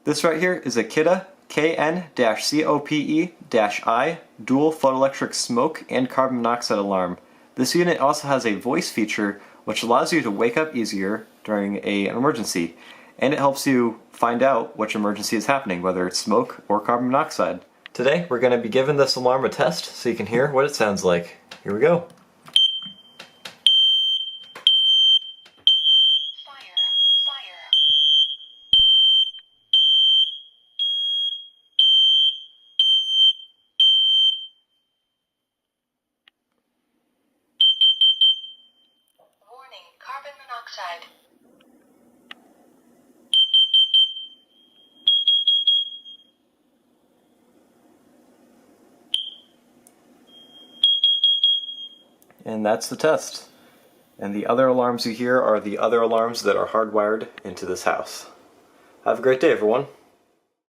This right here is a Kidde KN-COPE-I dual photoelectric smoke and carbon monoxide alarm. This unit also has a voice feature which allows you to wake up easier during an emergency, and it helps you find out which emergency is happening, whether it's smoke or carbon monoxide. Today we're going to be giving this alarm a test so you can hear what it sounds like. Here we go. Warning, carbon monoxide. And that's the test. And the other alarms you hear are the other alarms that are hardwired into this house. Have a great day, everyone.